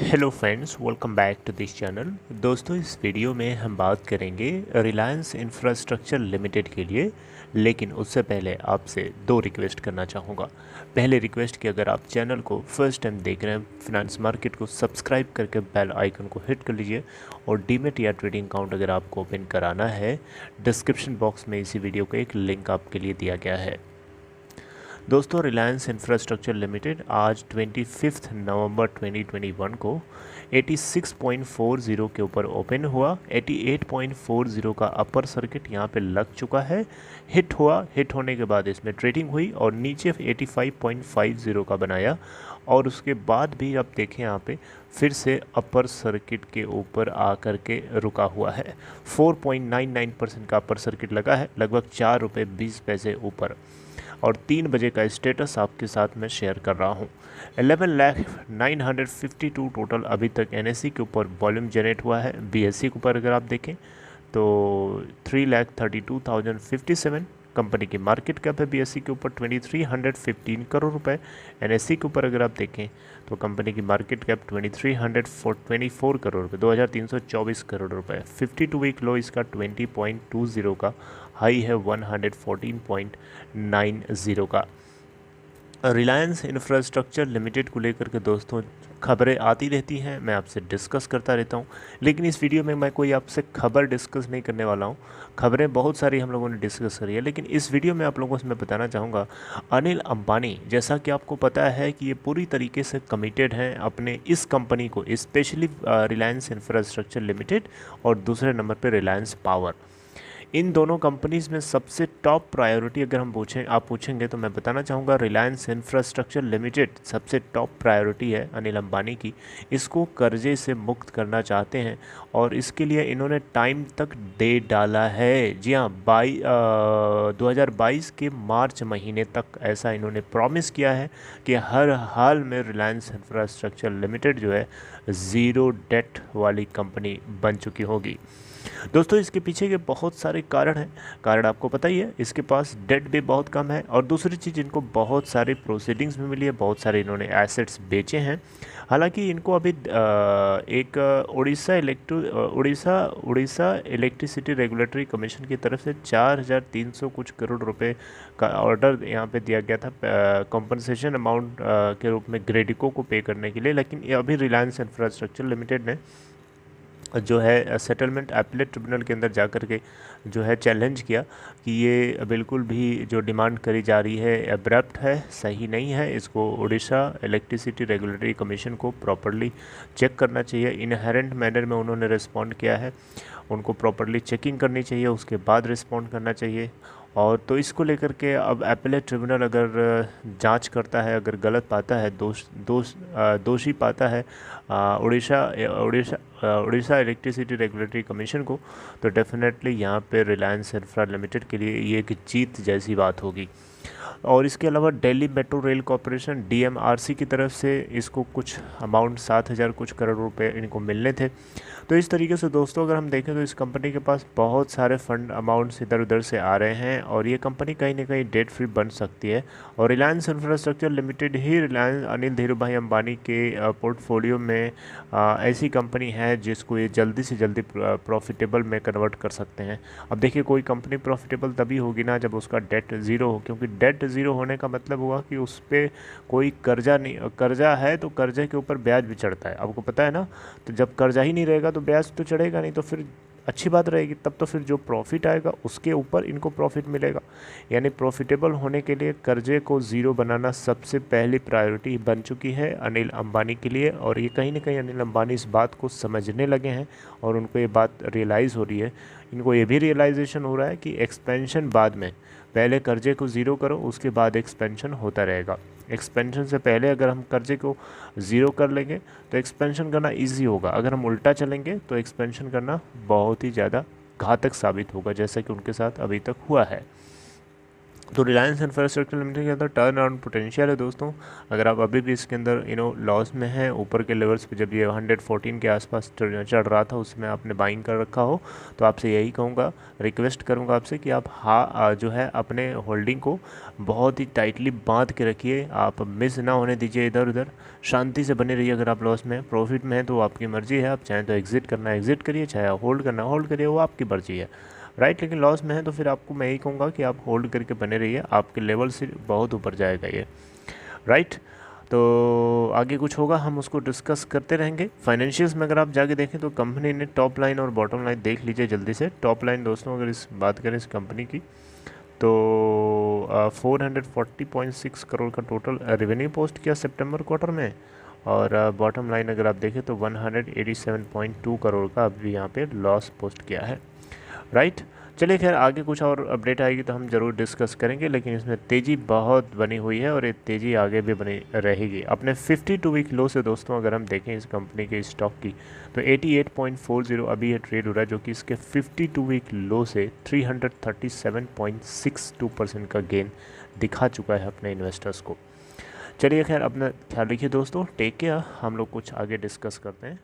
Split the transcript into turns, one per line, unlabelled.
Hello friends, welcome back to this channel. दोस्तों, इस video में हम बात करेंगे रिलायंस इंफ्रास्ट्रक्चर लिमिटेड के लिए। लेकिन उससे पहले आपसे दो रिक्वेस्ट करना चाहूँगा। पहले रिक्वेस्ट कि अगर आप चैनल को फर्स्ट टाइम देख रहे हैं, फिनांस मार्केट को सब्सक्राइब करके बेल आइकन को हिट कर लीजिए। और डीमेट या ट्रेडिंग अकाउंट अगर आपको ओपन कराना है, डिस्क्रिप्शन बॉक्स में इसी वीडियो का एक लिंक आपके लिए दिया गया है। दोस्तों, रिलायंस इंफ्रास्ट्रक्चर लिमिटेड आज 25 नवंबर 2021 को 86.40 के ऊपर ओपन हुआ। 88.40 का अपर सर्किट यहाँ पे लग चुका है, हिट हुआ। हिट होने के बाद इसमें ट्रेडिंग हुई और नीचे 85.50 का बनाया। और उसके बाद भी आप देखें यहाँ पे फिर से अपर सर्किट के ऊपर आकर के रुका हुआ है। 4.99% का अपर सर्किट लगा है, लगभग 4 रुपये 20 पैसे ऊपर। और 3 बजे का स्टेटस आपके साथ मैं शेयर कर रहा हूँ। 11,952 टोटल अभी तक एनएससी के ऊपर वॉल्यूम जनरेट हुआ है। बीएससी के ऊपर अगर आप देखें तो 3,32,057 कंपनी की मार्केट कैप है। बीएससी के ऊपर 2,315 करोड़ रुपए। एनएससी के ऊपर अगर आप देखें तो कंपनी की मार्केट कैप 2,324 करोड़ रुपए, 2,324 करोड़ रुपए। 52 वीक लो इसका 20.20 का, हाई है 114.90 का। रिलायंस इंफ्रास्ट्रक्चर लिमिटेड को लेकर के दोस्तों खबरें आती रहती हैं, मैं आपसे डिस्कस करता रहता हूं। लेकिन इस वीडियो में मैं कोई आपसे खबर डिस्कस नहीं करने वाला हूं। खबरें बहुत सारी हम लोगों ने डिस्कस करी है, लेकिन इस वीडियो में आप लोगों से मैं बताना चाहूँगा, अनिल अंबानी, जैसा कि आपको पता है कि ये पूरी तरीके से कमिटेड हैं अपने इस कंपनी को, स्पेशली रिलायंस इंफ्रास्ट्रक्चर लिमिटेड और दूसरे नंबर पर रिलायंस पावर। इन दोनों कंपनीज़ में सबसे टॉप प्रायोरिटी अगर हम पूछेंगे तो मैं बताना चाहूँगा रिलायंस इंफ्रास्ट्रक्चर लिमिटेड सबसे टॉप प्रायोरिटी है अनिल अंबानी की। इसको कर्जे से मुक्त करना चाहते हैं और इसके लिए इन्होंने टाइम तक दे डाला है। जी हाँ, 2022 के मार्च महीने तक ऐसा इन्होंने प्रॉमिस किया है कि हर हाल में रिलायंस इंफ्रास्ट्रक्चर लिमिटेड जो है ज़ीरो डेट वाली कंपनी बन चुकी होगी। दोस्तों, इसके पीछे के बहुत सारे कारण हैं। कारण आपको पता ही है, इसके पास डेट भी बहुत कम है और दूसरी चीज़, इनको बहुत सारे प्रोसीडिंग्स भी मिली है, बहुत सारे इन्होंने एसेट्स बेचे हैं। हालांकि इनको अभी एक उड़ीसा इलेक्ट्रिसिटी रेगुलेटरी कमीशन की तरफ से 4,300 कुछ करोड़ रुपए का ऑर्डर यहाँ पे दिया गया था कॉम्पनसेशन अमाउंट के रूप में ग्रेडिको को पे करने के लिए। लेकिन ये अभी रिलायंस इंफ्रास्ट्रक्चर लिमिटेड ने जो है सेटलमेंट अपीलेट ट्रिब्यूनल के अंदर जाकर के जो है चैलेंज किया कि ये बिल्कुल भी जो डिमांड करी जा रही है एब्रप्ट है, सही नहीं है। इसको उड़ीसा इलेक्ट्रिसिटी रेगुलेटरी कमीशन को प्रॉपरली चेक करना चाहिए। इनहेरेंट मैनर में उन्होंने रिस्पॉन्ड किया है, उनको प्रॉपरली चेकिंग करनी चाहिए, उसके बाद रिस्पॉन्ड करना चाहिए। और तो इसको लेकर के अब अपीलेट ट्रिब्यूनल अगर जांच करता है, अगर गलत पाता है, दोषी पाता है उड़ीसा इलेक्ट्रिसिटी रेगुलेटरी कमीशन को, तो डेफिनेटली यहाँ पे रिलायंस इंफ्रा लिमिटेड के लिए ये एक जीत जैसी बात होगी। और इसके अलावा Delhi metro rail corporation DMRC की तरफ से इसको कुछ अमाउंट 7,000 कुछ करोड़ रुपए इनको मिलने थे। तो इस तरीके से दोस्तों अगर हम देखें तो इस कंपनी के पास बहुत सारे फंड अमाउंट्स इधर उधर से आ रहे हैं और ये कंपनी कहीं ना कहीं डेट फ्री बन सकती है। और रिलायंस इंफ्रास्ट्रक्चर लिमिटेड ही रिलायंस अनिल धीरूभाई अंबानी के पोर्टफोलियो में ऐसी कंपनी है जिसको ये जल्दी से जल्दी प्रॉफिटेबल में कन्वर्ट कर सकते हैं। अब देखिए, कोई कंपनी प्रॉफिटेबल तभी होगी ना जब उसका डेट ज़ीरो हो, क्योंकि डेट ज़ीरो होने का मतलब हुआ कि उस पर कोई कर्जा नहीं, कर्जा है तो कर्जे के ऊपर ब्याज भी चढ़ता है, आपको पता है ना। तो जब कर्जा ही नहीं रहेगा तो ब्याज तो चढ़ेगा नहीं, तो फिर अच्छी बात रहेगी। तब तो फिर जो प्रॉफिट आएगा उसके ऊपर इनको प्रॉफिट मिलेगा। यानी प्रॉफिटेबल होने के लिए कर्जे को ज़ीरो बनाना सबसे पहली प्रायोरिटी बन चुकी है अनिल अंबानी के लिए। और ये कहीं ना कहीं अनिल अंबानी इस बात को समझने लगे हैं और उनको ये बात रियलाइज़ हो रही है। इनको ये भी रियलाइजेशन हो रहा है कि एक्सपेंशन बाद में, पहले कर्जे को ज़ीरो करो, उसके बाद एक्सपेंशन होता रहेगा। एक्सपेंशन से पहले अगर हम कर्जे को ज़ीरो कर लेंगे तो एक्सपेंशन करना इजी होगा। अगर हम उल्टा चलेंगे तो एक्सपेंशन करना बहुत ही ज़्यादा घातक साबित होगा, जैसा कि उनके साथ अभी तक हुआ है। तो रिलायंस इंफ्रास्ट्रक्चर लिमिटेड के अंदर टर्न अराउंड पोटेंशियल है दोस्तों। अगर आप अभी भी इसके अंदर लॉस में हैं, ऊपर के लेवल्स पे जब ये 114 के आसपास चढ़ रहा था उसमें आपने बाइंग कर रखा हो, तो आपसे यही कहूँगा, रिक्वेस्ट करूँगा आपसे कि आप जो है अपने होल्डिंग को बहुत ही टाइटली बांध के रखिए, आप मिस ना होने दीजिए इधर उधर, शांति से बने रहिए। अगर आप लॉस में प्रॉफिट में हैं तो आपकी मर्ज़ी है, आप चाहें तो एग्जिट करना एग्जिट करिए, चाहे होल्ड करना होल्ड करिए, वो आपकी मर्ज़ी है, राइट। लेकिन लॉस में है तो फिर आपको मैं यही कहूँगा कि आप होल्ड करके बने रहिए, आपके लेवल से बहुत ऊपर जाएगा ये, राइट। तो आगे कुछ होगा हम उसको डिस्कस करते रहेंगे। फाइनेंशियल्स में अगर आप जाके देखें तो कंपनी ने टॉप लाइन और बॉटम लाइन देख लीजिए जल्दी से। टॉप लाइन दोस्तों अगर इस बात करें इस कंपनी की तो 440.6 करोड़ का टोटल रेवेन्यू पोस्ट किया सितंबर क्वार्टर में, और बॉटम लाइन अगर आप देखें तो 187.2 करोड़ का अभी यहाँ पे लॉस पोस्ट किया है, राइट। चलिए खैर आगे कुछ और अपडेट आएगी तो हम ज़रूर डिस्कस करेंगे, लेकिन इसमें तेज़ी बहुत बनी हुई है और ये तेज़ी आगे भी बनी रहेगी। अपने 52 वीक लो से दोस्तों अगर हम देखें इस कंपनी के स्टॉक की तो 88.40 अभी ये ट्रेड हो रहा है, जो कि इसके 52 वीक लो से 337.62% का गेन दिखा चुका है अपने इन्वेस्टर्स को। चलिए खैर अपना ख्याल रखिए दोस्तों, टेक केयर, हम लोग कुछ आगे डिस्कस करते हैं।